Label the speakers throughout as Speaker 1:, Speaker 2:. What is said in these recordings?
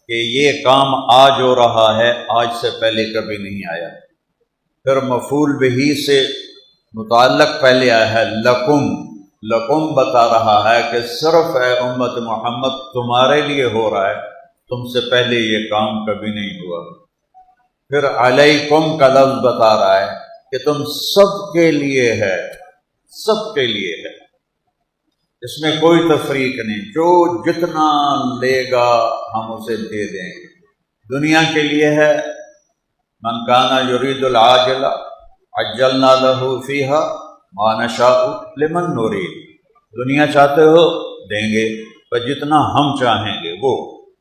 Speaker 1: کہ یہ کام آج ہو رہا ہے، آج سے پہلے کبھی نہیں آیا۔ پھر مفعول بہی سے متعلق پہلے آیا ہے لکم، لکم بتا رہا ہے کہ صرف اے امت محمد تمہارے لیے ہو رہا ہے، تم سے پہلے یہ کام کبھی نہیں ہوا۔ پھر علیکم کا لفظ بتا رہا ہے کہ تم سب کے لیے ہے، سب کے لیے ہے، اس میں کوئی تفریق نہیں، جو جتنا لے گا ہم اسے دے دیں گے۔ دنیا کے لیے ہے، من کان یرید العاجل عجلنا له فیہا ما نشاء لمن نرید، دنیا چاہتے ہو دیں گے، پر جتنا ہم چاہیں گے وہ،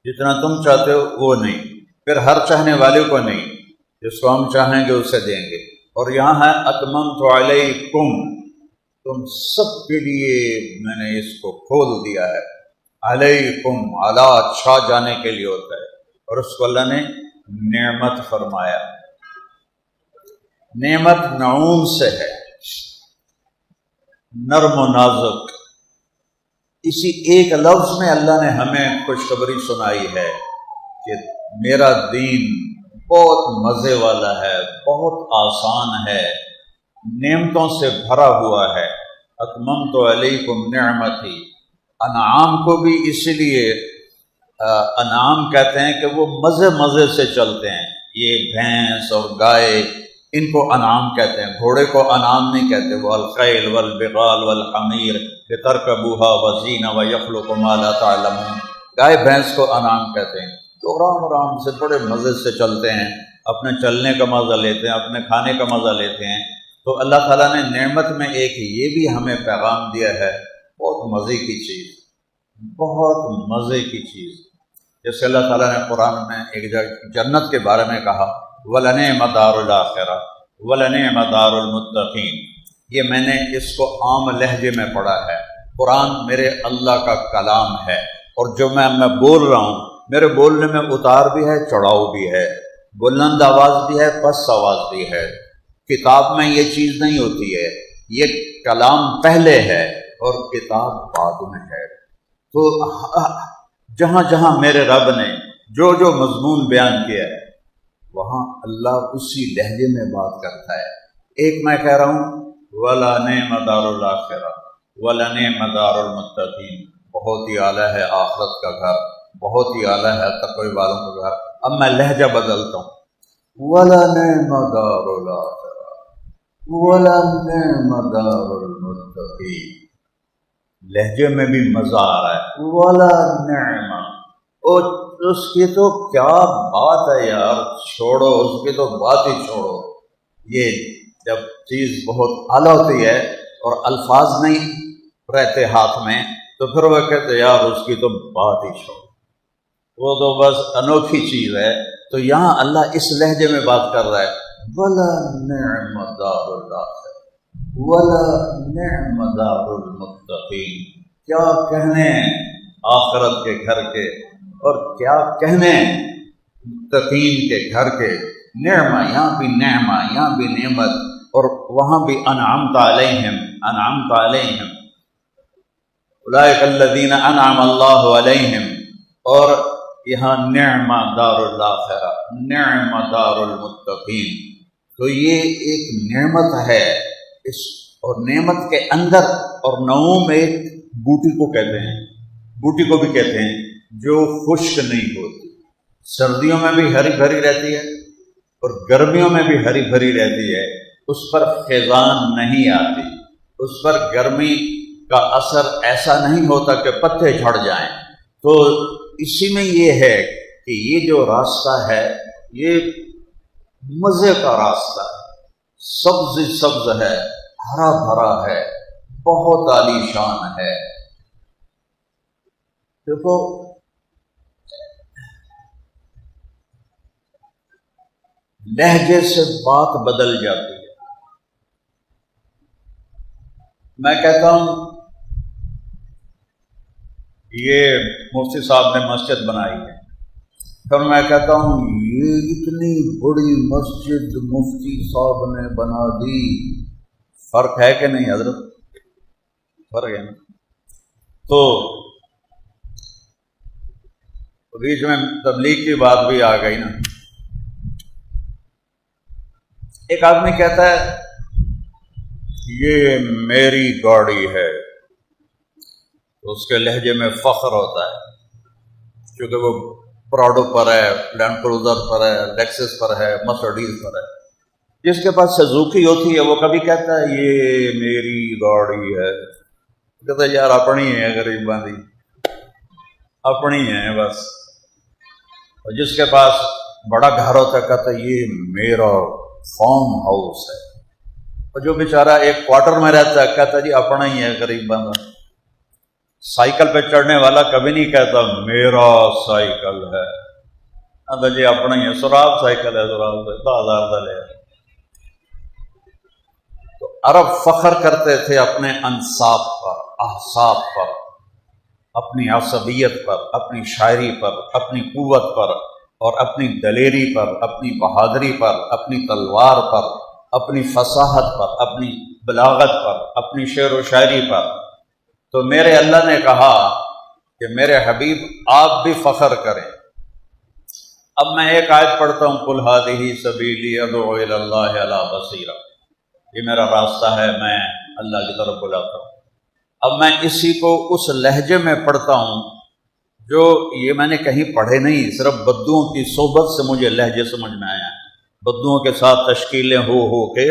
Speaker 1: جتنا تم چاہتے ہو وہ نہیں، پھر ہر چاہنے والے کو نہیں، جس کو ہم چاہیں گے اسے دیں گے۔ اور یہاں ہے اتممت علیکم، تم سب کے لیے میں نے اس کو کھول دیا ہے۔ علیکم، علی چھا جانے کے لیے ہوتا ہے، اور اس کو اللہ نے نعمت فرمایا۔ نعمت نعوم سے ہے، نرم و نازک۔ اسی ایک لفظ میں اللہ نے ہمیں خوشخبری سنائی ہے کہ میرا دین بہت مزے والا ہے، بہت آسان ہے، نعمتوں سے بھرا ہوا ہے۔ اتممت علیکم نعمتی، انعام کو بھی اس لیے انعام کہتے ہیں کہ وہ مزے مزے سے چلتے ہیں، یہ بھینس اور گائے ان کو انعام کہتے ہیں، گھوڑے کو انعام نہیں کہتے، وہ الخیل والبغال والحمیر لترکبوها وزینہ ویخلق ما لا تعلمون، گائے بھینس کو انعام کہتے ہیں، تو آرام آرام سے بڑے مزے سے چلتے ہیں، اپنے چلنے کا مزہ لیتے ہیں، اپنے کھانے کا مزہ لیتے ہیں۔ تو اللہ تعالیٰ نے نعمت میں ایک یہ بھی ہمیں پیغام دیا ہے، بہت مزے کی چیز، بہت مزے کی چیز، جیسے اللہ تعالیٰ نے قرآن میں ایک جگہ جنت کے بارے میں کہا وَلَنِعْمَ دَارُ الْآخِرَةِ وَلَنِعْمَ دَارُ الْمُتَّقِينَ، یہ میں نے اس کو عام لہجے میں پڑھا ہے۔ قرآن میرے اللہ کا کلام ہے، اور جو میں بول رہا ہوں، میرے بولنے میں اتار بھی ہے، چڑھاؤ بھی ہے، بلند آواز بھی ہے، پست آواز بھی ہے۔ کتاب میں یہ چیز نہیں ہوتی ہے، یہ کلام پہلے ہے اور کتاب بعد میں ہے۔ تو جہاں جہاں میرے رب نے جو جو مضمون بیان کیا ہے، وہاں اللہ اسی لہجے میں بات کرتا ہے۔ ایک میں کہہ رہا ہوں وَلَنِعْمَ دَارُ الْآخِرَةِ وَلَنِعْمَ دَارُ الْمُتَّقِينَ، بہت ہی اعلیٰ ہے آخرت کا گھر، بہت ہی اعلیٰ ہے تقوی والوں کا گھر۔ اب میں لہجہ بدلتا ہوں، وَلَنِعْمَ دَارُ الْآخِرَةِ وَلَنِعْمَ دَارُ الْمُتَّقِينَ، لہجے میں بھی مزہ آ رہا ہے۔ وَلَنِعْمَ، اس کی تو کیا بات ہے یار، چھوڑو اس کی تو بات ہی چھوڑو۔ یہ جب چیز بہت اعلیٰ ہوتی ہے اور الفاظ نہیں رہتے ہاتھ میں، تو پھر وہ کہتے یار اس کی تو بات ہی چھوڑو، وہ تو بس انوکھی چیز ہے۔ تو یہاں اللہ اس لہجے میں بات کر رہا ہے وَلَنِعْمَ دَارُ الْآخِرَةِ وَلَنِعْمَ دَارُ الْمُتَّقِينَ، کیا کہنے آخرت کے گھر کے، اور کیا کہنے متقین کے گھر کے۔ نعمہ، یہاں بھی نعمہ، یہاں بھی نعمت، اور وہاں بھی انعمت علیہم، انعمت علیہم اولئک الذین انعم اللہ علیہم، اور یہاں نعمہ دار الآخرہ، نعمہ دار المتقین۔ تو یہ ایک نعمت ہے، اس اور نعمت کے اندر، اور نعوم ایک بوٹی کو کہتے ہیں، بوٹی کو بھی کہتے ہیں جو خشک نہیں ہوتی، سردیوں میں بھی ہری بھری رہتی ہے اور گرمیوں میں بھی ہری بھری رہتی ہے، اس پر خزان نہیں آتی، اس پر گرمی کا اثر ایسا نہیں ہوتا کہ پتے جھڑ جائیں۔ تو اسی میں یہ ہے کہ یہ جو راستہ ہے یہ مزے کا راستہ ہے، سبز سبز ہے، ہرا بھرا ہے، بہت عالی شان ہے۔ دیکھو لہجے سے بات بدل جاتی ہے۔ میں کہتا ہوں یہ مفتی صاحب نے مسجد بنائی ہے، پھر میں کہتا ہوں یہ اتنی بڑی مسجد مفتی صاحب نے بنا دی، فرق ہے کہ نہیں حضرت؟ فرق ہے نا۔ تو بیچ میں تبلیغ کی بات بھی آ گئی نا. ایک آدمی کہتا ہے یہ میری گاڑی ہے، تو اس کے لہجے میں فخر ہوتا ہے کیونکہ وہ پراڈو پر ہے، لینڈ کروزر پر ہے، لیکسس پر ہے، مرسڈیز پر ہے. جس کے پاس سزوکی ہوتی ہے وہ کبھی کہتا ہے یہ میری گاڑی ہے، کہتا ہے یار اپنی ہے، غریب باندھی اپنی ہے بس. اور جس کے پاس بڑا گھر ہوتا ہے کہتا ہے یہ میرا فارم ہاؤس ہے. اور جو بیچارہ ایک کوارٹر میں رہتا ہے کہتا ہے جی اپنا ہی ہے، غریب بندہ. سائیکل پہ چڑھنے والا کبھی نہیں کہتا میرا سائیکل ہے، کہتا جی اپنا ہی ہے، سراب سائیکل ہے، سراب سے 10,000 کا لے. تو عرب فخر کرتے تھے اپنے انصاب پر، احساب پر، اپنی عصبیت پر، اپنی شاعری پر، اپنی قوت پر، اور اپنی دلیری پر، اپنی بہادری پر، اپنی تلوار پر، اپنی فصاحت پر، اپنی بلاغت پر، اپنی شعر و شاعری پر. تو میرے اللہ نے کہا کہ میرے حبیب آپ بھی فخر کریں. اب میں ایک آیت پڑھتا ہوں، قل ھذہ سبیلی ادعو الی اللہ علی بصیرہ، یہ میرا راستہ ہے، میں اللہ کی طرف بلاتا ہوں. اب میں اسی کو اس لہجے میں پڑھتا ہوں جو یہ میں نے کہیں پڑھے نہیں، صرف بدوؤں کی صحبت سے مجھے لہجے سمجھ میں آیا. بدوؤں کے ساتھ تشکیلیں ہو کے،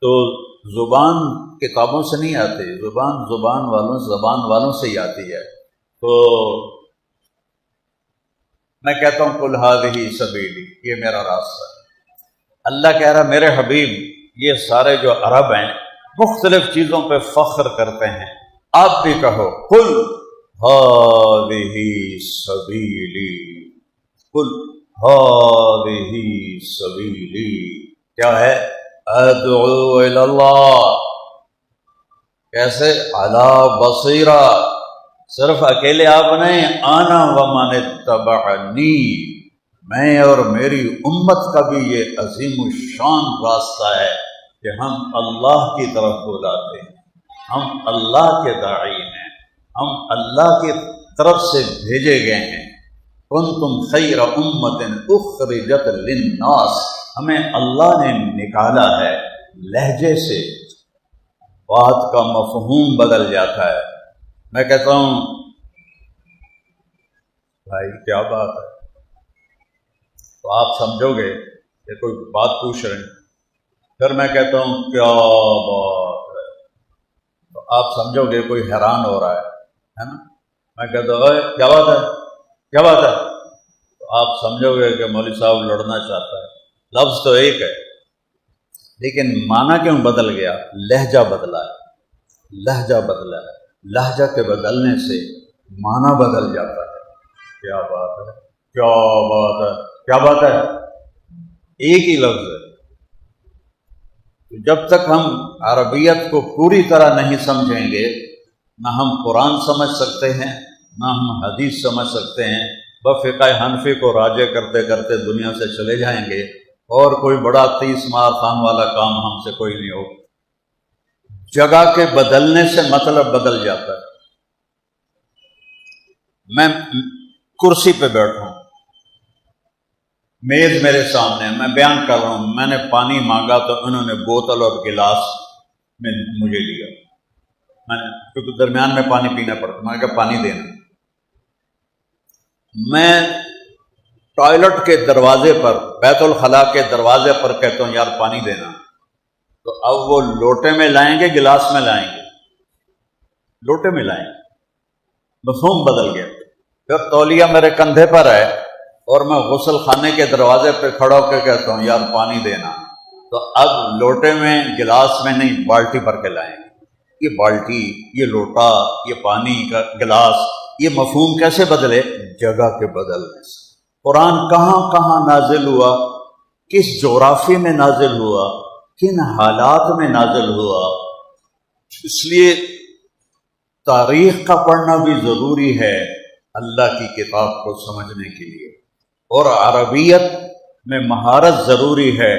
Speaker 1: تو زبان کتابوں سے نہیں آتی، زبان والوں سے ہی آتی ہے. تو میں کہتا ہوں قل ھذہ سبیلی، یہ میرا راستہ ہے. اللہ کہہ رہا میرے حبیب یہ سارے جو عرب ہیں مختلف چیزوں پہ فخر کرتے ہیں، آپ بھی کہو قل ھذہ سبیلی، قل ھذہ سبیلی. کیا ہے؟ ادعو الی اللہ. کیسے؟ علی بصیرہ، صرف اکیلے آپ نہیں، انا ومن اتبعنی، میں اور میری امت کا بھی یہ عظیم الشان راستہ ہے کہ ہم اللہ کی طرف بلاتے ہیں، ہم اللہ کے داعی ہیں، ہم اللہ کی طرف سے بھیجے گئے ہیں. کنتم خیر امت اخرجت للناس، ہمیں اللہ نے نکالا ہے. لہجے سے بات کا مفہوم بدل جاتا ہے. میں کہتا ہوں بھائی کیا بات ہے، تو آپ سمجھو گے کہ کوئی بات پوچھ رہے ہیں. پھر میں کہتا ہوں کیا بات ہے، تو آپ سمجھو گے کوئی حیران ہو رہا ہے نا. میں کہتا ہوں اے کیا بات ہے، کیا بات ہے، تو آپ سمجھو گے کہ مولوی صاحب لڑنا چاہتا ہے. لفظ تو ایک ہے لیکن معنی کیوں بدل گیا؟ لہجہ بدلا ہے، لہجہ بدلا ہے. لہجہ کے بدلنے سے معنی بدل جاتا ہے. کیا بات ہے، کیا بات ہے، کیا بات ہے، ایک ہی لفظ ہے. جب تک ہم عربیت کو پوری طرح نہیں سمجھیں گے، نہ ہم قرآن سمجھ سکتے ہیں، نہ ہم حدیث سمجھ سکتے ہیں. فقہ حنفی کو راجع کرتے کرتے دنیا سے چلے جائیں گے، اور کوئی بڑا 30 مار خان والا کام ہم سے کوئی نہیں ہوگا. جگہ کے بدلنے سے مطلب بدل جاتا ہے. میں کرسی پہ بیٹھا ہوں، میز میرے سامنے، میں بیان کر رہا ہوں، میں نے پانی مانگا تو انہوں نے بوتل اور گلاس میں مجھے لیا. میں نے کیونکہ درمیان میں پانی پینا پڑتا، میں نے کہا پانی دینا. میں ٹوائلٹ کے دروازے پر، بیت الخلاء کے دروازے پر کہتا ہوں یار پانی دینا، تو اب وہ لوٹے میں لائیں گے گلاس میں لائیں گے؟ لوٹے میں لائیں گے. مفہوم بدل گیا. پھر تولیہ میرے کندھے پر ہے اور میں غسل خانے کے دروازے پہ کھڑا ہو کے کہتا ہوں یار پانی دینا، تو اب لوٹے میں گلاس میں نہیں، بالٹی بھر کے لائیں گے. یہ بالٹی، یہ لوٹا، یہ پانی کا گلاس، یہ مفہوم کیسے بدلے؟ جگہ کے بدلنے سے. قرآن کہاں کہاں نازل ہوا، کس جغرافی میں نازل ہوا، کن حالات میں نازل ہوا. اس لیے تاریخ کا پڑھنا بھی ضروری ہے اللہ کی کتاب کو سمجھنے کے لیے، اور عربیت میں مہارت ضروری ہے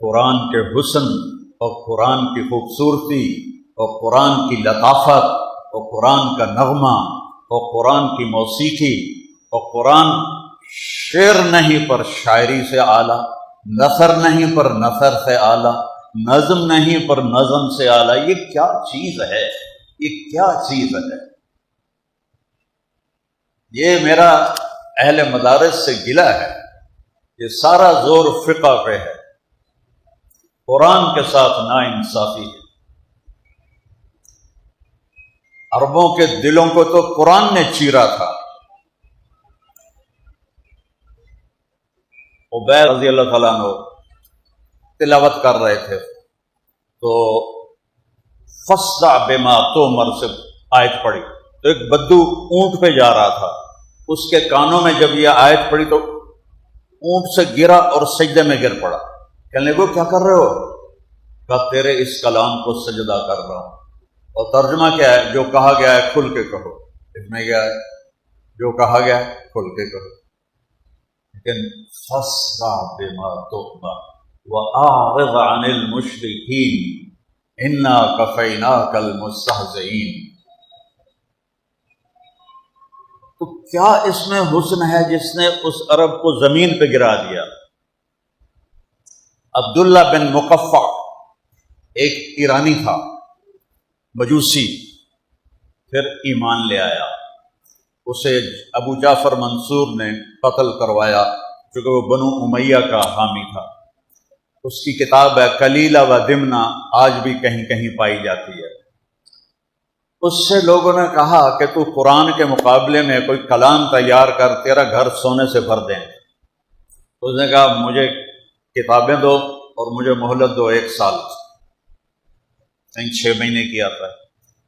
Speaker 1: قرآن کے حسن اور قرآن کی خوبصورتی اور قرآن کی لطافت اور قرآن کا نغمہ اور قرآن کی موسیقی اور قرآن شعر نہیں پر شاعری سے اعلیٰ، نثر نہیں پر نثر سے اعلیٰ، نظم نہیں پر نظم سے اعلیٰ. یہ کیا چیز ہے؟ یہ کیا چیز ہے؟ یہ میرا اہل مدارس سے گلہ ہے. یہ سارا زور فقہ پہ ہے، قرآن کے ساتھ ناانصافی ہے. عربوں کے دلوں کو تو قرآن نے چیرا تھا. عبید رضی اللہ تعالیٰ عنہ تلاوت کر رہے تھے تو فصدع بما تؤمر سے آیت پڑھی تو ایک بدو اونٹ پہ جا رہا تھا. اس کے کانوں میں جب یہ آیت پڑھی تو اونٹ سے گرا اور سجدے میں گر پڑا. کہنے لگے کیا کر رہے ہو؟ کہا تیرے اس کلام کو سجدہ کر رہا ہوں. اور ترجمہ کیا ہے؟ جو کہا گیا ہے کھل کے کہو. اس میں کیا ہے؟ جو کہا گیا ہے کھل کے کہو. لیکن فصدع بما تؤمر وأعرض عن المشركين إنا كفيناك المستهزئين. تو کیا اس میں حسن ہے جس نے اس عرب کو زمین پہ گرا دیا؟ عبداللہ بن مقفع ایک ایرانی تھا، مجوسی، پھر ایمان لے آیا. اسے ابو جعفر منصور نے قتل کروایا کیونکہ وہ بنو امیہ کا حامی تھا. اس کی کتاب ہے کلیلہ و دمنہ، آج بھی کہیں کہیں پائی جاتی ہے. اس سے لوگوں نے کہا کہ تو قرآن کے مقابلے میں کوئی کلام تیار کر، تیرا گھر سونے سے بھر دیں. اس نے کہا مجھے کتابیں دو اور مجھے مہلت دو 1 سال، کہیں 6 مہینے کی آتا ہے.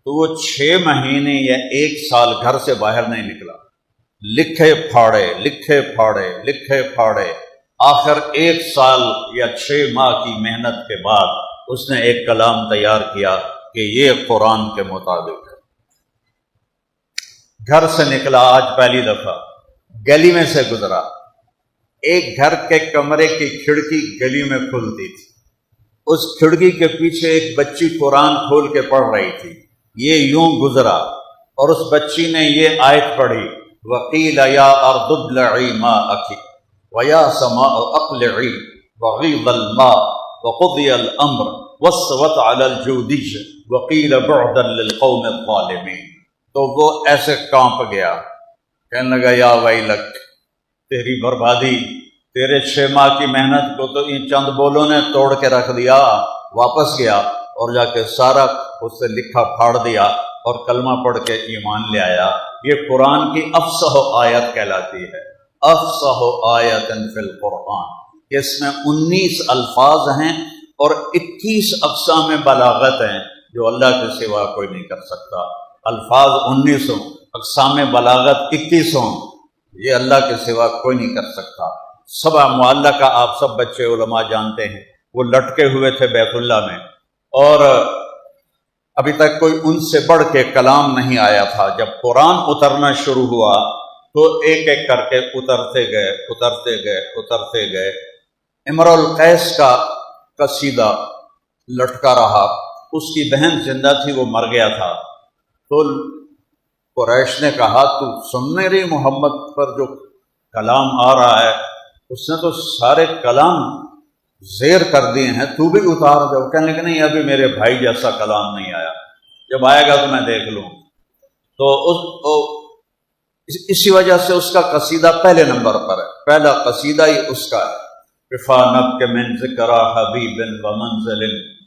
Speaker 1: تو وہ 6 مہینے یا 1 سال گھر سے باہر نہیں نکلا. لکھے پھاڑے لکھے پھاڑے لکھے پھاڑے، آخر 1 سال یا 6 ماہ کی محنت کے بعد اس نے ایک کلام تیار کیا کہ یہ قرآن کے مطابق ہے. گھر سے نکلا آج پہلی دفعہ، گلی میں سے گزرا. ایک گھر کے کمرے کی کھڑکی گلی میں کھلتی تھی. اس کھڑکی کے پیچھے ایک بچی قرآن کھول کے پڑھ رہی تھی. یہ یوں گزرا اور اس بچی نے یہ آیت پڑھی وَقِيلَ يَا أَرْضُ ابْلَعِي مَاءَكِ وَيَا سَمَاءُ أَقْلِعِي وَغِيضَ الْمَاءُ وَقُضِيَ الْأَمْرُ وَاسْتَوَتْ عَلَى الْجُودِيِّ وَقِيلَ بُعْدًا لِلْقَوْمِ الظَّالِمِينَ. تو وہ ایسے کانپ گیا، کہنے لگا یا ویلک، تیری بربادی، تیرے 6 ماہ کی محنت کو تو ان چند بولوں نے توڑ کے رکھ دیا. واپس گیا اور جا کے سارا اس سے لکھا پھاڑ دیا اور کلمہ پڑھ کے ایمان لے آیا. یہ قرآن کی افصح آیت کہلاتی ہے، افصح آیت فی القرآن. اس میں 19 الفاظ ہیں اور 21 اقسام بلاغت ہیں جو اللہ کے سوا کوئی نہیں کر سکتا. الفاظ 19 ہوں، اقسام بلاغت 21 ہوں، یہ اللہ کے سوا کوئی نہیں کر سکتا. 7 معلقہ آپ سب بچے علماء جانتے ہیں، وہ لٹکے ہوئے تھے بیت اللہ میں اور ابھی تک کوئی ان سے بڑھ کے کلام نہیں آیا تھا. جب قرآن اترنا شروع ہوا تو ایک ایک کر کے اترتے گئے اترتے گئے اترتے گئے. امرؤ القیس کا قصیدہ لٹکا رہا. اس کی بہن زندہ تھی، وہ مر گیا تھا. تو قریش نے کہا تو سن نہیں رہی محمد پر جو کلام آ رہا ہے؟ اس نے تو سارے کلام زیر کر دیے ہیں، تو بھی اتار دو. کہنے کہ نہیں ابھی میرے بھائی جیسا کلام نہیں آیا، جب آئے گا تو میں دیکھ لوں. تو اسی وجہ سے اس کا قصیدہ پہلے نمبر پر ہے، پہلا قصیدہ ہی اس کا ہے. رفانب کے من ذکر حبیب و منزل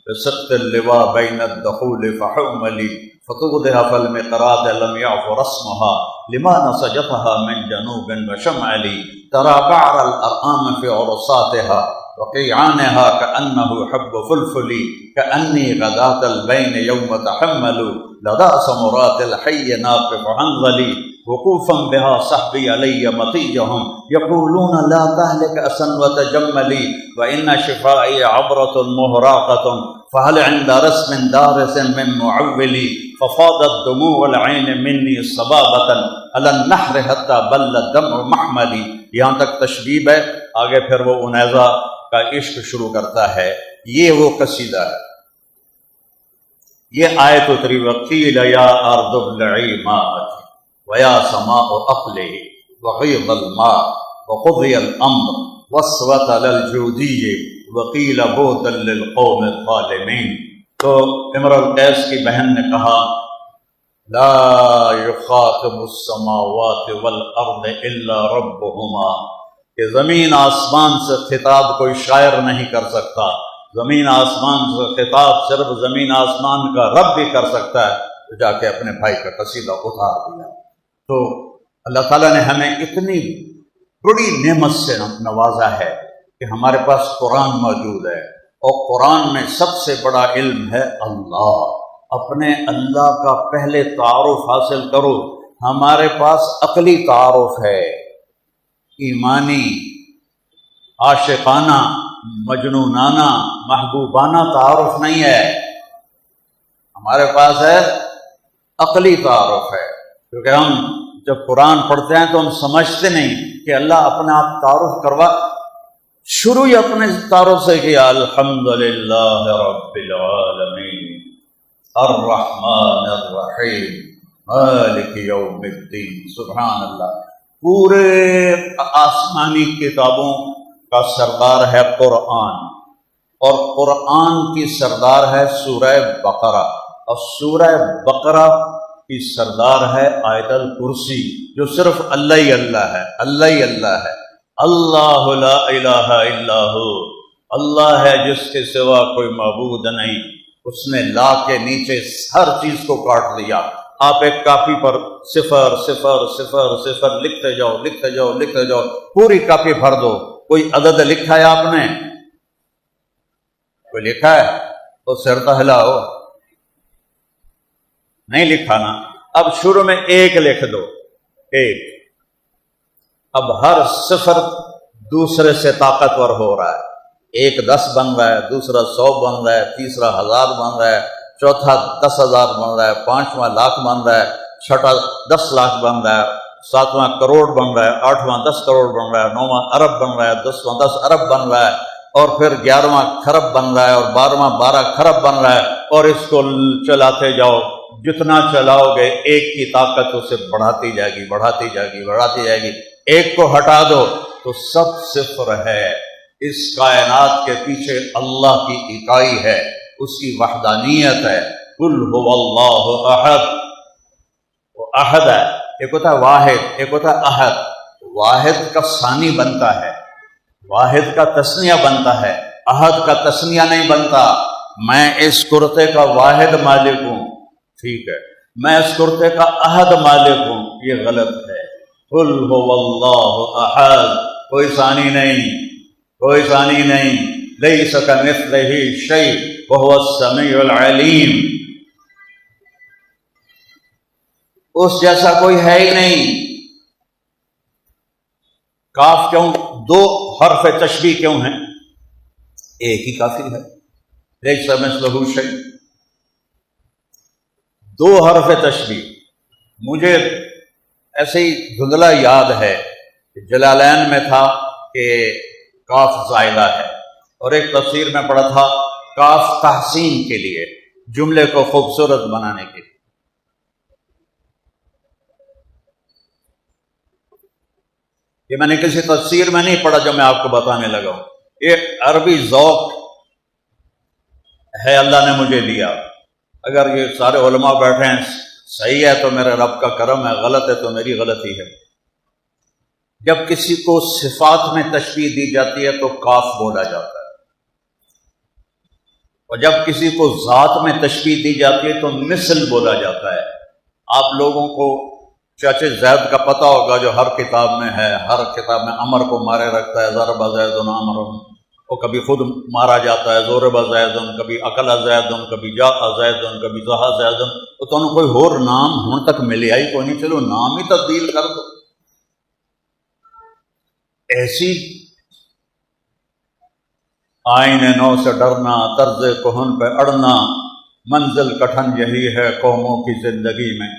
Speaker 1: بسط اللواء بین الدخول فحملی فتوضح فالمقرات لم يعف رسمها لما نسجتها من جنوب وشمعلی ترى بعر الارآم في عرصاتها وقيعانها كأنه حب فلفل كأني غداة البين يوم تحمل لدى سمرات الحي ناقف حنظلي وقوفا بها صحبي علي مطيهم يقولون لا تهلك أسا وتجملي وإن شفائي عبرة مهراقة فهل عند رسم دارس من معولي ففاضت دموع العين مني صبابة على النحر حتى بل الدمع محملي. یہاں تک تشبیب ہے، آگے پھر وہ انیزہ کا عشق شروع کرتا ہے. یہ وہ قصیدہ ہے. یہ آیت اتری وقیل یا ارض ابلعی ماءک ویا سماء اقلعی وغیض الماء وقضی الامر وصوت علی الجودی وقیل بعدا للقوم الظالمین۔ تو امرؤ القیس کی بہن نے کہا لا یخاطب السماوات والارض الا ربہما، کہ زمین آسمان سے خطاب کوئی شاعر نہیں کر سکتا، زمین آسمان سے خطاب صرف زمین آسمان کا رب بھی کر سکتا ہے۔ تو جا کے اپنے بھائی کا قصیدہ اتار دیا۔ تو اللہ تعالیٰ نے ہمیں اتنی بڑی نعمت سے نوازا ہے کہ ہمارے پاس قرآن موجود ہے، اور قرآن میں سب سے بڑا علم ہے اللہ۔ اپنے اللہ کا پہلے تعارف حاصل کرو۔ ہمارے پاس عقلی تعارف ہے، ایمانی، عاشقانہ، مجنونانہ، محبوبانہ تعارف نہیں ہے، ہمارے پاس ہے عقلی تعارف ہے۔ کیونکہ ہم جب قرآن پڑھتے ہیں تو ہم سمجھتے نہیں کہ اللہ اپنا آپ تعارف کروا، شروع ہی اپنے تعارف سے کیا، الحمدللہ رب العالمین الرحمن الرحیم مالک یوم الدین۔ سبحان اللہ۔ پورے آسمانی کتابوں کا سردار ہے قرآن، اور قرآن کی سردار ہے سورہ بقرہ، اور سورہ بقرہ کی سردار ہے آیت الکرسی، جو صرف اللہ ہی اللہ ہے، اللہ ہی اللہ ہے۔ اللہ لا الہ الا ہو، اللہ ہے جس کے سوا کوئی معبود نہیں۔ اس نے لا کے نیچے ہر چیز کو کاٹ دیا۔ آپ ایک کاپی پر صفر صفر صفر صفر لکھتے جاؤ لکھتے جاؤ لکھتے جاؤ، پوری کاپی بھر دو۔ کوئی عدد لکھا ہے آپ نے؟ کوئی لکھا ہے؟ تو سر تو ہلاؤ، نہیں لکھا نا۔ اب شروع میں ایک لکھ دو، ایک۔ اب ہر صفر دوسرے سے طاقتور ہو رہا ہے، ایک 10 بن رہا ہے، دوسرا 100 بن رہا ہے، تیسرا 1000 بن رہا ہے، چوتھا 10,000 بن رہا ہے، پانچواں لاکھ بن رہا ہے، چھٹا 10 لاکھ بن رہا ہے، ساتواں کروڑ بن رہا ہے، آٹھواں 10 کروڑ بن رہا ہے، نواں ارب بن رہا ہے، 10واں 10 ارب بن رہا ہے، اور پھر 11واں خرب بن رہا ہے، اور 12واں 12 خرب بن رہا ہے، اور اس کو چلاتے جاؤ۔ جتنا چلاؤ گے ایک کی طاقت اسے بڑھاتی جائے گی، بڑھاتی جائے گی، بڑھاتی جائے گی۔ ایک کو ہٹا دو تو سب صفر ہے۔ اس کائنات کے پیچھے اللہ کی اکائی ہے، اس کی وحدانیت ہے۔ قل هو اللہ احد، وہ احد ہے۔ ایک ہوتا ہے واحد، ایک ہوتا ہے احد۔ واحد کا ثانی بنتا ہے، واحد کا تثنیہ بنتا ہے، احد کا تثنیہ نہیں بنتا۔ میں اس کرتے کا واحد مالک ہوں، ٹھیک ہے، میں اس کرتے کا احد مالک ہوں، یہ غلط ہے۔ قل هو اللہ احد، کوئی ثانی نہیں، کوئی ثانی نہیں۔ لیس کمثلہ شیء وہو السمیع العلیم، اس جیسا کوئی ہے ہی نہیں۔ کاف کیوں 2 حرف تشبیہ کیوں ہیں؟ ایک ہی کافی ہے، لیس مثلہ شیء، 2 حرف تشبیہ۔ مجھے ایسے ہی دھندلا یاد ہے کہ جلالین میں تھا کہ کاف زائدہ ہے، اور ایک تفسیر میں پڑھا تھا کاف تحسین کے لیے، جملے کو خوبصورت بنانے کے لیے۔ یہ میں نے کسی تفسیر میں نہیں پڑھا جو میں آپ کو بتانے لگا ہوں، یہ عربی ذوق ہے اللہ نے مجھے دیا۔ اگر یہ سارے علماء بیٹھے ہیں، صحیح ہے تو میرے رب کا کرم ہے، غلط ہے تو میری غلطی ہے۔ جب کسی کو صفات میں تشبیہ دی جاتی ہے تو کاف بولا جاتا ہے، اور جب کسی کو ذات میں تشبیہ دی جاتی ہے تو مثل بولا جاتا ہے۔ آپ لوگوں کو چاچے زید کا پتہ ہوگا، جو ہر کتاب میں ہے، ہر کتاب میں امر کو مارے رکھتا ہے، ضرب زید امر، وہ کبھی خود مارا جاتا ہے، ضرب زید، کبھی اکل زید، کبھی جاء زید، کبھی ذہا زید۔ تو تمہیں کوئی اور نام ہن تک ملیا ہی کوئی نہیں، چلو نام ہی تبدیل کر دو۔ ایسی آئین نو سے ڈرنا، طرز کہن پہ اڑنا، منزل کٹھن یہی ہے قوموں کی زندگی میں۔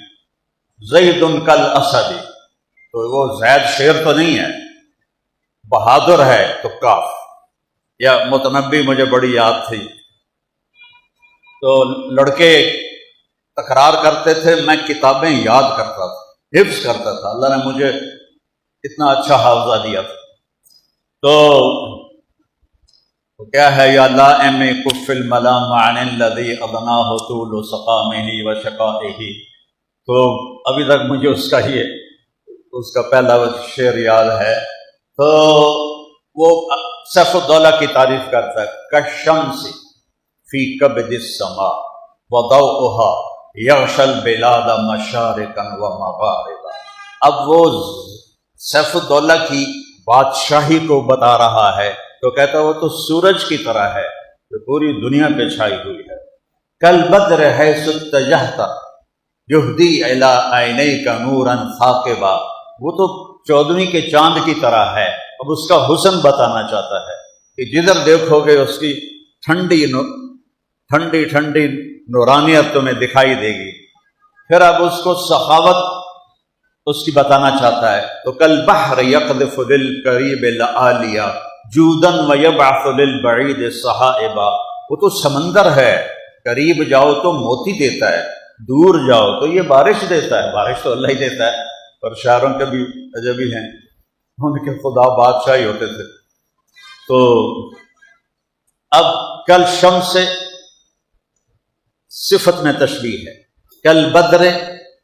Speaker 1: زید کل اسد، تو وہ زید شیر تو نہیں ہے، بہادر ہے تو کاف۔ یا متنبی مجھے بڑی یاد تھی، تو لڑکے تکرار کرتے تھے، میں کتابیں یاد کرتا تھا، حفظ کرتا تھا، اللہ نے مجھے اتنا اچھا حافظہ دیا تھا۔ تو کیا ہے، یا لائم کف الملام عن الذی اضناہ طول سقامہ و شقائہ. تو ابھی تک مجھے اس کا پہلا شعر یاد ہے. تو وہ سیف الدولہ کی تعریف کرتا ہے، کالشمس فی کبد السماء وضوءها یغشی البلاد مشارقا ومغاربا. اب وہ سیف الدولہ کی بادشاہی کو بتا رہا ہے، تو کہتا ہے وہ تو سورج کی طرح ہے جو پوری دنیا پہ چھائی ہوئی ہے. کالبدر حیث اتجہت یہدی الی عینیک نورا ثاقبا. وہ تو 14ویں کے چاند کی طرح ہے. اب اس کا حسن بتانا چاہتا ہے کہ جدھر دیکھو گے اس کی ٹھنڈی ٹھنڈی نورانیت تمہیں دکھائی دے گی. پھر اب اس کو سخاوت اس کی بتانا چاہتا ہے. تو کالبحر یقذف للقریب لآلیا جودا ویبعث للبعید صحائبا. وہ تو سمندر ہے، قریب جاؤ تو موتی دیتا ہے، دور جاؤ تو یہ بارش دیتا ہے. بارش تو اللہ ہی دیتا ہے. اور شاعروں کے بھی عجبی ہیں، ان کے خدا بادشاہ ہی ہوتے تھے. تو اب کل شمس سے صفت میں تشبیہ ہے، کل بدر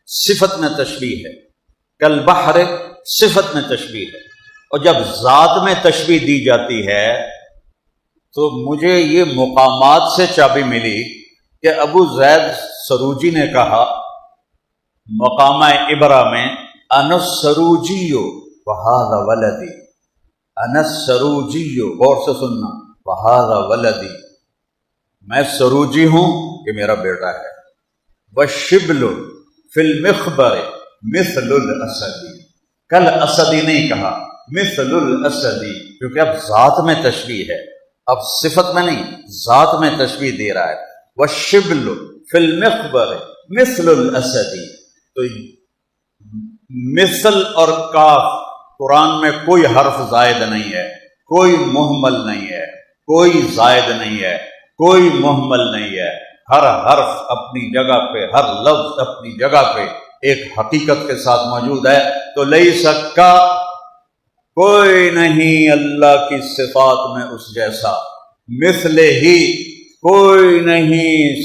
Speaker 1: صفت میں تشبیہ ہے، کل بحر صفت میں تشبیہ ہے. اور جب ذات میں تشبیہ دی جاتی ہے تو مجھے یہ مقامات سے چابی ملی کہ ابو زید سروجی نے کہا مقامہ ابرا میں، انس سروجیو وہذا ولدی، انس سروجیو، غور سے سننا، وہذا ولدی، میں سروجی ہوں، یہ میرا بیٹا ہے. والشبل فی المخبر مثل الاسدی. کل اسدی نہیں کہا، مثل الاسدی، کیونکہ اب ذات میں تشبیہ ہے، اب صفت میں نہیں، ذات میں تشبیہ دے رہا ہے. والشبل فی المخبر مثل الاسدی. تو مثل اور کاف قرآن میں کوئی حرف زائد نہیں ہے، کوئی مہمل نہیں ہے، کوئی زائد نہیں ہے، کوئی مہمل نہیں ہے. ہر حرف اپنی جگہ پہ، ہر لفظ اپنی جگہ پہ ایک حقیقت کے ساتھ موجود ہے. تو لیس کا کوئی نہیں اللہ کی صفات میں اس جیسا، مثل ہی کوئی نہیں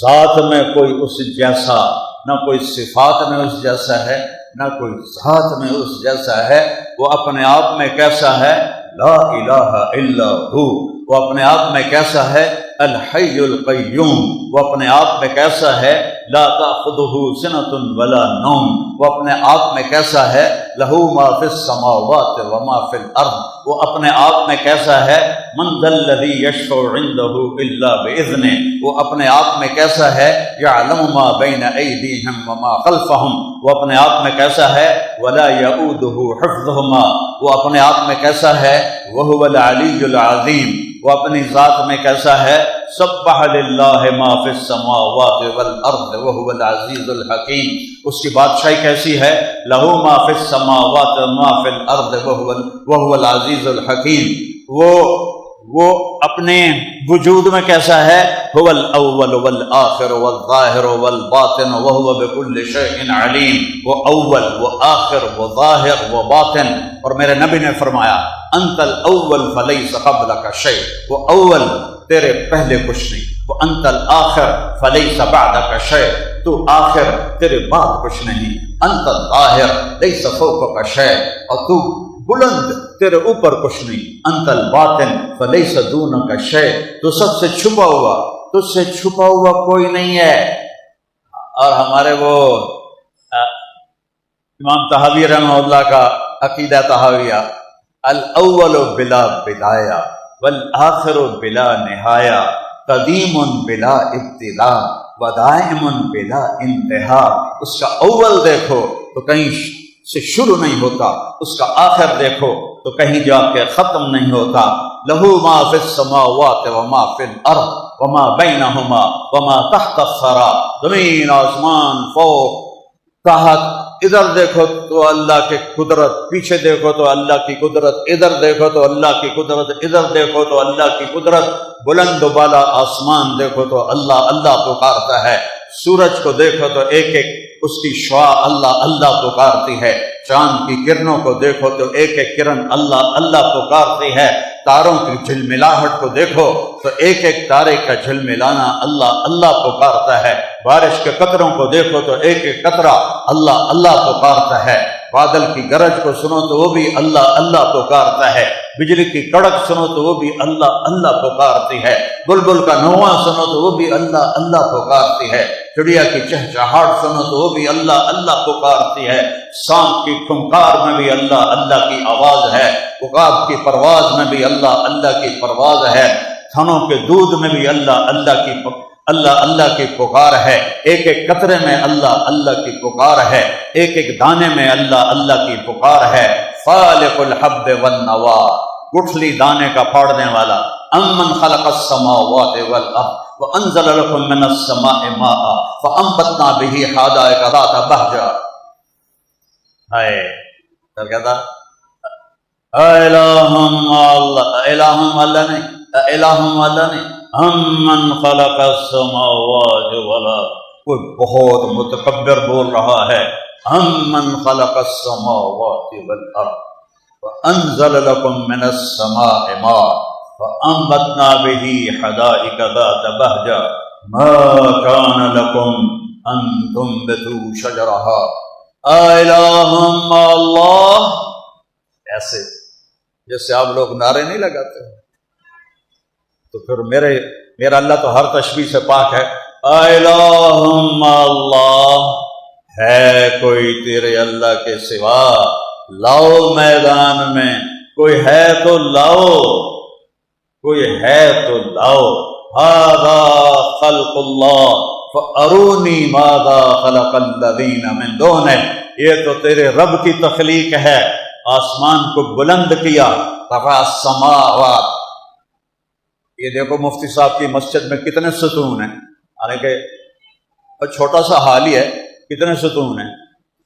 Speaker 1: ذات میں کوئی اس جیسا، نہ کوئی صفات میں اس جیسا ہے، نہ کوئی ذات میں اس جیسا ہے. وہ اپنے آپ میں کیسا ہے؟ لا الہ الا ہو. وہ اپنے آپ میں کیسا ہے؟ الحی القیوم. وہ اپنے آپ میں کیسا ہے؟ لا تأخذہ سنۃ ولا نوم. وہ اپنے آپ میں کیسا ہے؟ لہ ما فی السماوات وما فی الارض. وہ اپنے آپ میں کیسا ہے؟ من ذا الذی یشفع عندہ الا باذنہ. وہ اپنے آپ میں کیسا ہے؟ یعلم ما بین ایدیہم وما خلفہم. وہ اپنے آپ میں کیسا ہے؟ ولا یؤودہ حفظہما. وہ اپنے آپ میں کیسا ہے؟ وہو العلی العظیم. وہ اپنی ذات میں کیسا ہے؟ سبح للہ ما فی السماوات والارض وہو العزیز الحکیم. اس کی بادشاہی کیسی ہے؟ لہ ما فی السماوات وما فی الارض وہو العزیز الحکیم. وہ اپنے وجود میں کیسا ہے؟ هو الاول والآخر والظاہر والباطن وهو بكل شيء علیم. وہ اول، وہ آخر، وہ ظاہر، وہ باطن. اور میرے نبی نے فرمایا انت الاول فلیس قبلک شیء. وہ اول، تیرے پہلے کچھ نہیں. وہ انت الآخر فلیس بعدک شیء. تو آخر، تیرے بعد کچھ نہیں. انت الظاہر لیس فوقک شیء. اور تو بلند، تیرے اوپر کچھ نہیں. انت الباطن فلیس دونک شیء. تو سب سے چھپا ہوا، تجھ سے چھپا ہوا کوئی نہیں ہے. اور ہمارے وہ امام طحاوی رحمہ اللہ کا عقیدہ طحاویہ، الاول بلا بدایہ والآخر بلا نہایہ قدیم بلا ابتدا ودائم بلا انتہا. اس کا اول دیکھو تو کہیں سے شروع نہیں ہوتا، اس کا آخر دیکھو تو کہیں جا کے ختم نہیں ہوتا. لہو ما فی السماوات وما فی الارض وما بینہما وما تحت الثری. زمین، آسمان، فوق، تحت. ادھر دیکھو تو اللہ کی قدرت، پیچھے دیکھو تو اللہ کی قدرت، ادھر دیکھو تو اللہ کی قدرت، ادھر دیکھو تو اللہ کی قدرت. بلند و بالا آسمان دیکھو تو اللہ اللہ پکارتا ہے. سورج کو دیکھو تو ایک ایک اس کی شعاع اللہ اللہ پکارتی ہے، چاند کی کرنوں کو دیکھو تو ایک ایک کرن اللہ اللہ پکارتی ہے، تاروں کی جھلملاہٹ کو دیکھو تو ایک ایک تارے کا جھلملانا اللہ اللہ پکارتا ہے، بارش کے قطروں کو دیکھو تو ایک ایک قطرہ اللہ اللہ پکارتا ہے، بادل کی گرج کو سنو تو وہ بھی اللہ اللہ پکارتا ہے، بجلی کی کڑک سنو تو وہ بھی اللہ اللہ پکارتی ہے، بلبل کا نواں سنو تو وہ بھی اللہ اللہ پکارتی ہے، چڑیا کی چہچہاہٹ سنو تو وہ بھی اللہ اللہ پکارتی ہے، سانپ کی کھنکار میں بھی اللہ اللہ کی آواز ہے، عقاب کی پرواز میں بھی اللہ اللہ کی پرواز ہے، تھنوں کے دودھ میں بھی اللہ اللہ کی پکار ہے، ایک ایک قطرے میں اللہ اللہ کی پکار ہے، ایک ایک دانے میں اللہ اللہ کی پکار ہے، خالق الحب والنوا، گٹھلی دانے کا پھاڑنے والا، امن خلق السماوات والارض وانزل لكم من السماء ماء فانبتنا به حدائق ذات بهجہ۔ ہائے پھر کہتا الہم اللہ نے امن خلق السماوات والارض، کوئی بہت متکبر بول رہا ہے، امن خلق السماوات والارض وانزل لكم من السماء ماء فانبتنا به حدائق ذات بهجہ ما كان لكم ان تنبتوا شجرها الہم اللہ، ایسے جیسے آپ لوگ نعرے نہیں لگاتے تو پھر میرا اللہ تو ہر تشبیہ سے پاک ہے، الہم اللہ، ہے کوئی تیرے اللہ کے سوا؟ لاؤ میدان میں، کوئی ہے تو لاؤ، کوئی ہے تو لاؤ، ھذا خلق اللہ فارونی ماذا خلق الذین من دونہ، یہ تو تیرے رب کی تخلیق ہے، آسمان کو بلند کیا، رفع السماوات، یہ دیکھو مفتی صاحب کی مسجد میں کتنے ستون ہیں، حالانکہ چھوٹا سا حال ہی ہے، کتنے ستون ہیں،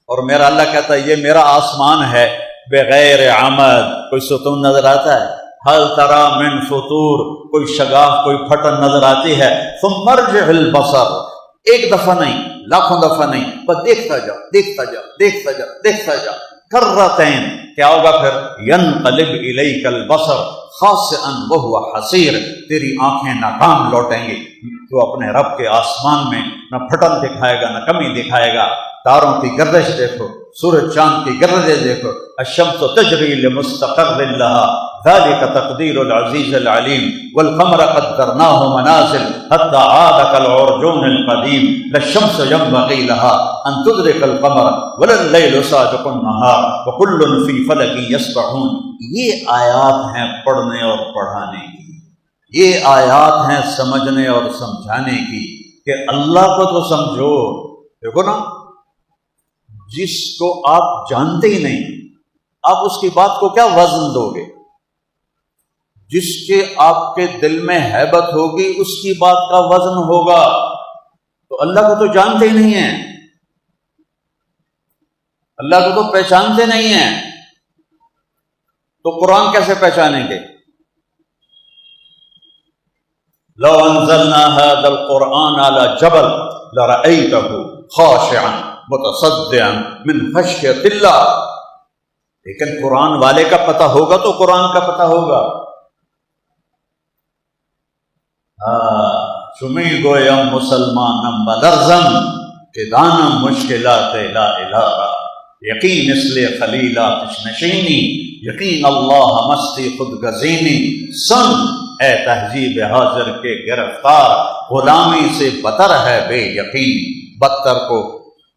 Speaker 1: اور میرا اللہ کہتا ہے یہ میرا آسمان ہے بغیر عمد، کوئی ستون نظر آتا ہے؟ حل ترى من فطور، کوئی شگاف کوئی پھٹن نظر آتی ہے؟ ثم ارجع البصر، ایک دفعہ نہیں لاکھوں دفعہ نہیں، بس دیکھتا جا دیکھتا جا دیکھتا جا دیکھتا جا، کرتین، کیا ہوگا پھر؟ ینقلب الیک البصر خاسئا وهو حسیر، تیری آنکھیں ناکام لوٹیں گی، تو اپنے رب کے آسمان میں نہ پھٹن دکھائے گا نہ کمی دکھائے گا، تاروں کی گردش دیکھو، سورج چاند کی گردش دیکھو، الشمس تجری لمستقر لها ذلك تقدیر العزیز العلیم والقمر قدرناه منازل حتى عاد كالعرجون القدیم لا الشمس ينبغي لها ان تدرك القمر ولا الليل سابق النهار وكل في فلك يسبحون۔ یہ آیات ہیں پڑھنے اور پڑھانے کی، یہ آیات ہیں سمجھنے اور سمجھانے کی کہ اللہ کو تو سمجھو۔ دیکھو نا، جس کو آپ جانتے ہی نہیں آپ اس کی بات کو کیا وزن دو گے؟ جس کے آپ کے دل میں ہیبت ہوگی اس کی بات کا وزن ہوگا، تو اللہ کو تو جانتے ہی نہیں ہیں، اللہ کو تو پہچانتے نہیں ہیں، تو قرآن کیسے پہچانیں گے؟ لو انزلنا هذا القرآن على جبل لرأيته خاشعا متصدعا من خشیۃ اللہ، لیکن قرآن والے کا پتہ ہوگا تو قرآن کا پتہ ہوگا۔ چمی گویم مسلمانم بلرزم کہ دانم مشکلات لا الہ، یقین اس لیے خلیل آتش نشینی، یقین اللہ مستی خود گزینی، سن اے تہذیب حاضر کے گرفتار، غلامی سے بتر ہے بے یقینی، بدتر کو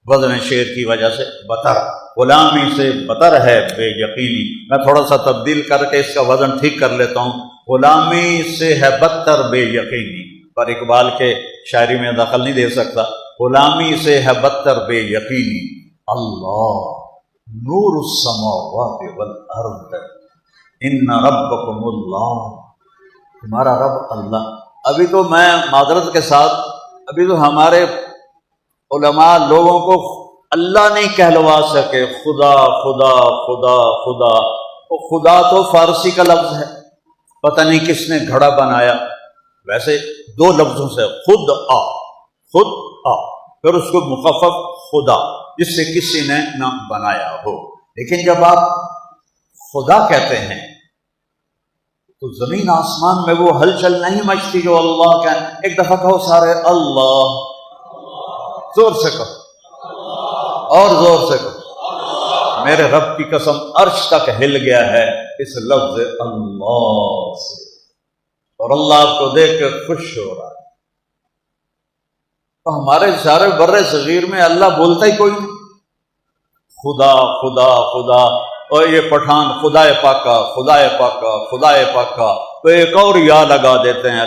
Speaker 1: وزن شعر کی وجہ سے بتر، غلامی سے بتر ہے بے یقینی۔ میں تھوڑا سا تبدیل کر کے اس کا وزن ٹھیک کر لیتا ہوں، غلامی سے ہے بدتر بے یقینی، پر اقبال کے شاعری میں دخل نہیں دے سکتا، غلامی سے ہے بدتر بے یقینی۔ اللہ نور السماوات والارض ان ربکم اللہ، تمہارا رب اللہ۔ ابھی تو میں معذرت کے ساتھ ابھی تو ہمارے علماء لوگوں کو اللہ نہیں کہلوا سکے، خدا خدا خدا خدا، وہ خدا تو فارسی کا لفظ ہے، پتہ نہیں کس نے گھڑا بنایا، ویسے دو لفظوں سے خود آ، خود آ، پھر اس کو مخفف خدا، جس سے کسی نے نہ بنایا ہو۔ لیکن جب آپ خدا کہتے ہیں تو زمین آسمان میں وہ ہلچل نہیں مچتی جو اللہ کا۔ ایک دفعہ کہو سارے اللہ، زور سے کہو اور زور سے کہو۔ میرے رب کی قسم عرش تک ہل گیا ہے اس لفظ اللہ سے، اور اللہ آپ کو دیکھ کر خوش ہو رہا ہے۔ تو ہمارے سارے بر صغیر میں اللہ بولتا ہی کوئی نہیں، خدا خدا خدا، اور یہ پٹھان خدا پاکا خدا پاکا خدا پاکا، تو ایک اور یا لگا دیتے ہیں۔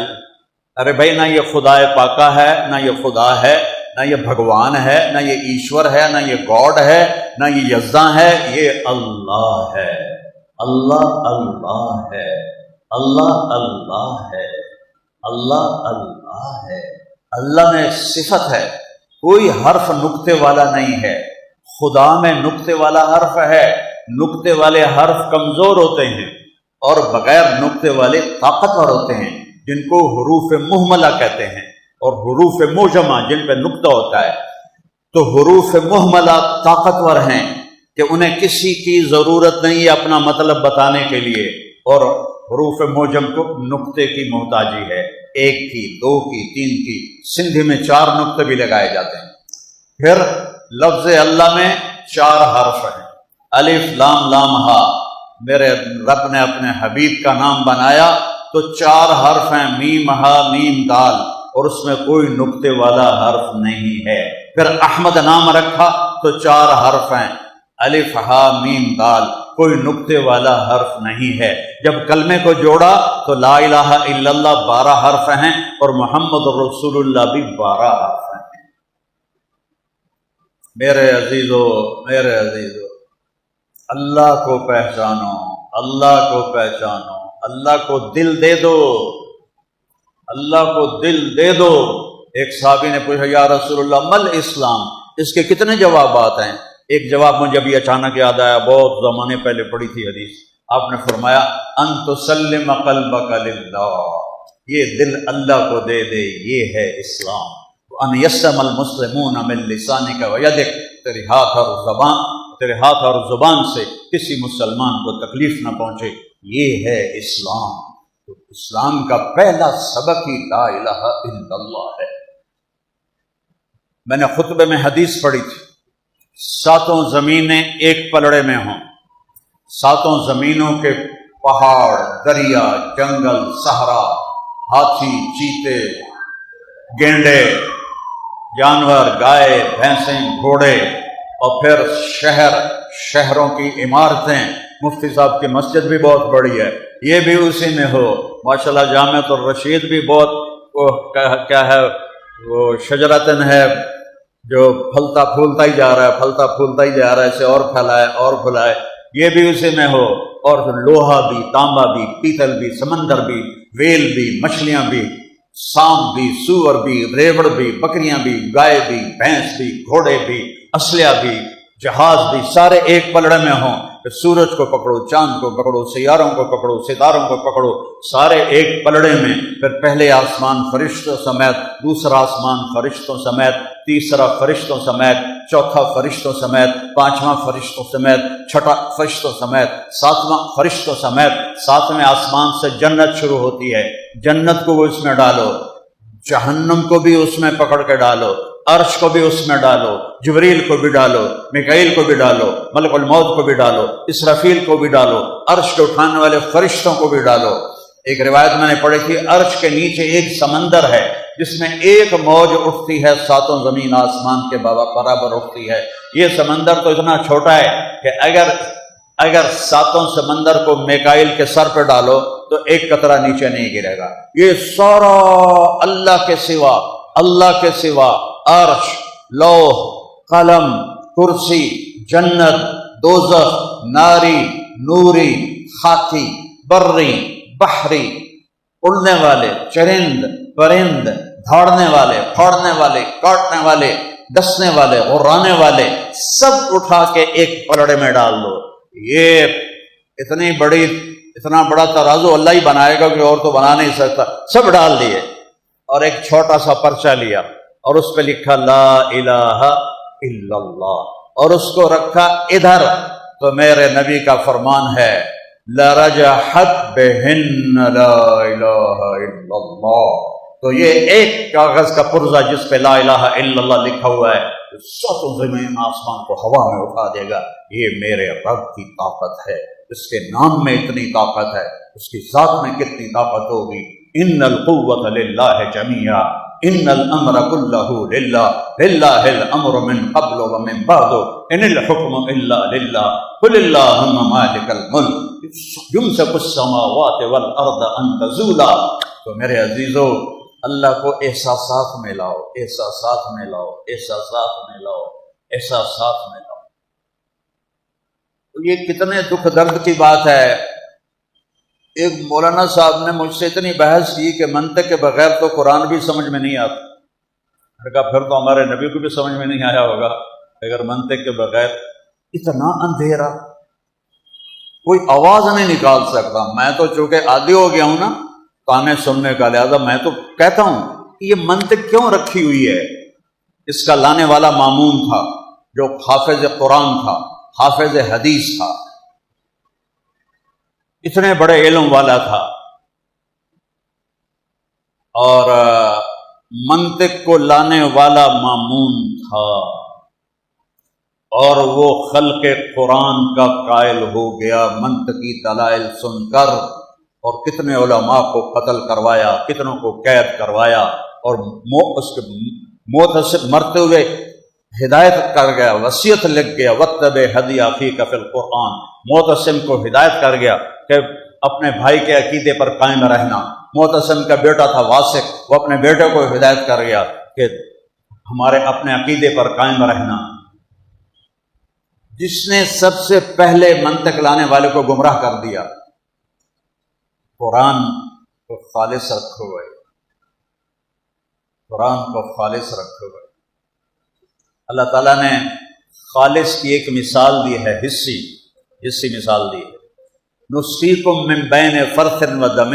Speaker 1: ارے بھائی، نہ یہ خدا پاکا ہے، نہ یہ خدا ہے، نہ یہ بھگوان ہے، نہ یہ ایشور ہے، نہ یہ گاڈ ہے، نہ یہ یزداں ہے، یہ اللہ ہے۔ اللہ اللہ ہے، اللہ اللہ ہے، اللہ اللہ ہے۔ اللہ میں صفت ہے، کوئی حرف نقطے والا نہیں ہے۔ خدا میں نقطے والا حرف ہے، نقطے والے حرف کمزور ہوتے ہیں اور بغیر نقطے والے طاقتور ہوتے ہیں، جن کو حروف مہملہ کہتے ہیں، اور حروف معجمہ جن پہ نقطہ ہوتا ہے۔ تو حروف مہملہ طاقتور ہیں کہ انہیں کسی کی ضرورت نہیں ہے اپنا مطلب بتانے کے لیے، اور حروف معجم کو نقطے کی محتاجی ہے، ایک کی، دو کی، تین کی۔ سندھی میں 4 نقطے بھی لگائے جاتے ہیں۔ پھر لفظ اللہ میں 4 حرف ہیں، الف لام لام ہا۔ میرے رب نے اپنے حبیب کا نام بنایا تو 4 حرف ہیں، میم ہا میم دال، اور اس میں کوئی نقطے والا حرف نہیں ہے۔ پھر احمد نام رکھا تو 4 حرف ہیں، الف ہا میم دال، کوئی نقطے والا حرف نہیں ہے۔ جب کلمے کو جوڑا تو لا الہ الا اللہ 12 حرف ہیں، اور محمد رسول اللہ بھی 12 حرف ہیں۔ میرے عزیزو، میرے عزیزو، اللہ کو پہچانو، اللہ کو پہچانو، اللہ کو دل دے دو، اللہ کو دل دے دو۔ ایک صحابی نے پوچھا یا رسول اللہ مل اسلام، اس کے کتنے جوابات ہیں؟ ایک جواب مجھے ابھی اچانک یاد آیا، بہت زمانے پہلے پڑھی تھی حدیث۔ آپ نے فرمایا ان تسلم قلبک للہ، یہ دل اللہ کو دے دے، یہ ہے اسلام۔ ان یسم المسلمون من لسانک ویدک، تیرے ہاتھ اور زبان سے کسی مسلمان کو تکلیف نہ پہنچے، یہ ہے اسلام۔ تو اسلام کا پہلا سبق ہی لا الہ الا اللہ ہے۔ میں نے خطبے میں حدیث پڑھی تھی، 7 زمینیں ایک پلڑے میں ہوں، 7 زمینوں کے پہاڑ، دریا، جنگل، صحرا، ہاتھی، چیتے، گینڈے، جانور، گائے، بھینسیں، گھوڑے، اور پھر شہروں کی عمارتیں۔ مفتی صاحب کی مسجد بھی بہت بڑی ہے، یہ بھی اسی میں ہو۔ ماشاءاللہ جامعۃ الرشید بھی بہت کیا ہے، وہ شجرتن ہے جو پھلتا پھولتا ہی جا رہا ہے، پھلتا پھولتا ہی جا رہا ہے، اسے اور پھیلائے اور پھیلائے، یہ بھی اسی میں ہو۔ اور لوہا بھی، تانبا بھی، پیتل بھی، سمندر بھی، ویل بھی، مچھلیاں بھی، سانپ بھی، سور بھی، ریوڑ بھی، بکریاں بھی، گائے بھی، بھینس بھی، گھوڑے بھی، اسلحہ بھی، جہاز بھی، سارے ایک پلڑے میں ہوں۔ کہ سورج کو پکڑو، چاند کو پکڑو، سیاروں کو پکڑو، ستاروں کو پکڑو، سارے ایک پلڑے میں۔ پھر پہلے آسمان فرشتوں سمیت، دوسرا آسمان فرشتوں سمیت، تیسرا فرشتوں سمیت، چوتھا فرشتوں سمیت، 5واں فرشتوں سمیت، چھٹا فرشتوں سمیت، 7واں فرشتوں سمیت۔ 7ویں آسمان سے جنت شروع ہوتی ہے، جنت کو وہ اس میں ڈالو، جہنم کو بھی اس میں پکڑ کے ڈالو، عرش کو بھی اس میں ڈالو، جبریل کو بھی ڈالو، میکائیل کو بھی ڈالو، ملک الموت کو بھی ڈالو، اسرافیل کو بھی ڈالو، عرش کے اٹھانے والے فرشتوں کو بھی ڈالو۔ ایک روایت میں نے پڑھی تھی، عرش کے نیچے ایک سمندر ہے جس میں ایک موج اٹھتی ہے 7 زمین آسمان کے برابر اٹھتی ہے۔ یہ سمندر تو اتنا چھوٹا ہے کہ اگر 7 سمندر کو میکائیل کے سر پہ ڈالو تو ایک قطرہ نیچے نہیں گرے گا۔ یہ سارا اللہ کے سوا عرش، لوح، قلم، کرسی، جنت، دوزخ، ناری، نوری، خاکی، بری، بحری، اڑنے والے، چرند، پرند، دھاڑنے والے، پھاڑنے والے، کاٹنے والے، ڈسنے والے، غرانے والے، سب اٹھا کے ایک پلڑے میں ڈال دو۔ یہ اتنا بڑا ترازو اللہ ہی بنائے گا کہ اور تو بنا نہیں سکتا۔ سب ڈال دیے اور ایک چھوٹا سا پرچہ لیا اور اس پہ لکھا لا الہ الا اللہ اور اس کو رکھا ادھر، تو میرے نبی کا فرمان ہے لرجحت بہن لا الہ الا اللہ، تو یہ ایک کاغذ کا پرزہ جس پہ لا الہ الا اللہ لکھا ہوا ہے ساتوں زمین آسمان کو ہوا میں اٹھا دے گا۔ یہ میرے رب کی طاقت ہے، اس کے نام میں اتنی طاقت ہے، اس کی ذات میں کتنی طاقت ہوگی۔ ان القوۃ للہ جمیعا ان الامر کلہ للہ للہ الامر من قبل ومن بعد ان الحکم الا للہ قل اللہم مالک الملک یمسک السماوات والارض ان تزولا۔ تو میرے عزیزو، اللہ کو احساسات میں لاؤ، احساسات میں لاؤ، احساسات میں لاؤ، احساسات میں لاؤ۔ تو یہ کتنے دکھ درد کی بات ہے۔ ایک مولانا صاحب نے مجھ سے اتنی بحث کی کہ منطق کے بغیر تو قرآن بھی سمجھ میں نہیں آتا۔ میں نے کہا پھر تو ہمارے نبی کو بھی سمجھ میں نہیں آیا ہوگا اگر منطق کے بغیر۔ اتنا اندھیرا، کوئی آواز نہیں نکال سکتا۔ میں تو چونکہ عادی ہو گیا ہوں نا تانے سننے کا، لہذا میں تو کہتا ہوں کہ یہ منطق کیوں رکھی ہوئی ہے۔ اس کا لانے والا مامون تھا جو حافظ قرآن تھا، حافظ حدیث تھا، اتنے بڑے علم والا تھا، اور منطق کو لانے والا مامون تھا، اور وہ خلق قرآن کا قائل ہو گیا منطقی دلائل سن کر، اور کتنے علماء کو قتل کروایا، کتنوں کو قید کروایا، اور اس کے موت سے مرتے ہوئے ہدایت کر گیا، وصیت لکھ گیا وَاتَّبِعْ هَدْيَ أَخِيكَ فِي الْقُرْآنِ، معتصم کو ہدایت کر گیا کہ اپنے بھائی کے عقیدے پر قائم رہنا۔ معتصم کا بیٹا تھا واسق، وہ اپنے بیٹے کو ہدایت کر گیا کہ ہمارے اپنے عقیدے پر قائم رہنا۔ جس نے سب سے پہلے منطق لانے والے کو گمراہ کر دیا، قرآن کو خالص رکھو گئے، قرآن کو خالص رکھو گئے۔ اللہ تعالیٰ نے خالص کی ایک مثال دی ہے، حصی مثال دی ہے، نسقیکم من بین فرث و دم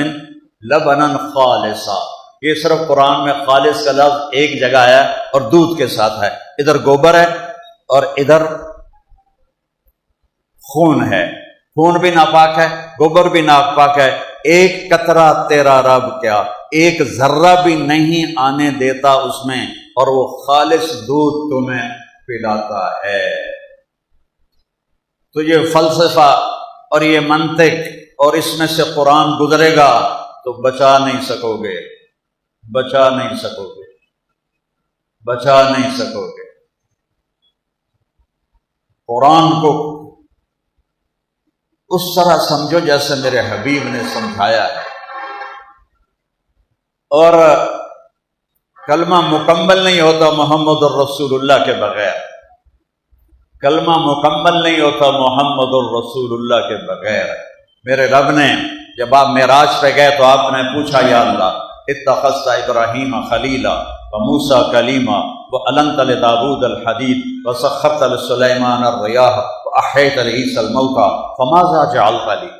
Speaker 1: لبنا خالصا۔ یہ صرف قرآن میں خالص کا لفظ ایک جگہ ہے اور دودھ کے ساتھ ہے، ادھر گوبر ہے اور ادھر خون ہے، خون بھی ناپاک ہے، گوبر بھی ناپاک ہے۔ ایک قطرہ تیرا رب کیا ایک ذرہ بھی نہیں آنے دیتا اس میں، اور وہ خالص دودھ تمہیں پلاتا ہے۔ تو یہ فلسفہ اور یہ منطق اور اس میں سے قرآن گزرے گا تو بچا نہیں سکو گے، بچا نہیں سکو گے، بچا نہیں سکو گے۔ قرآن کو اس طرح سمجھو جیسے میرے حبیب نے سمجھایا ہے، اور کلمہ مکمل نہیں ہوتا محمد الرسول اللہ کے بغیر، کلمہ مکمل نہیں ہوتا محمد الرسول اللہ کے بغیر۔ میرے رب نے جب آپ معراج پہ گئے تو آپ نے پوچھا یا اللہ اتخذت ابراہیم خلیلا وموسیٰ کلیما وَأَلَنْتَ لِدَاوُودَ الْحَدِيدَ وَسَخَّرْتَ لِسُلَيْمَانَ الرِّيَاحَ وَأَحْيَيْتَ لِعِيسَى الْمَوْتَى فَمَاذَا جَعَلْتَ لِي،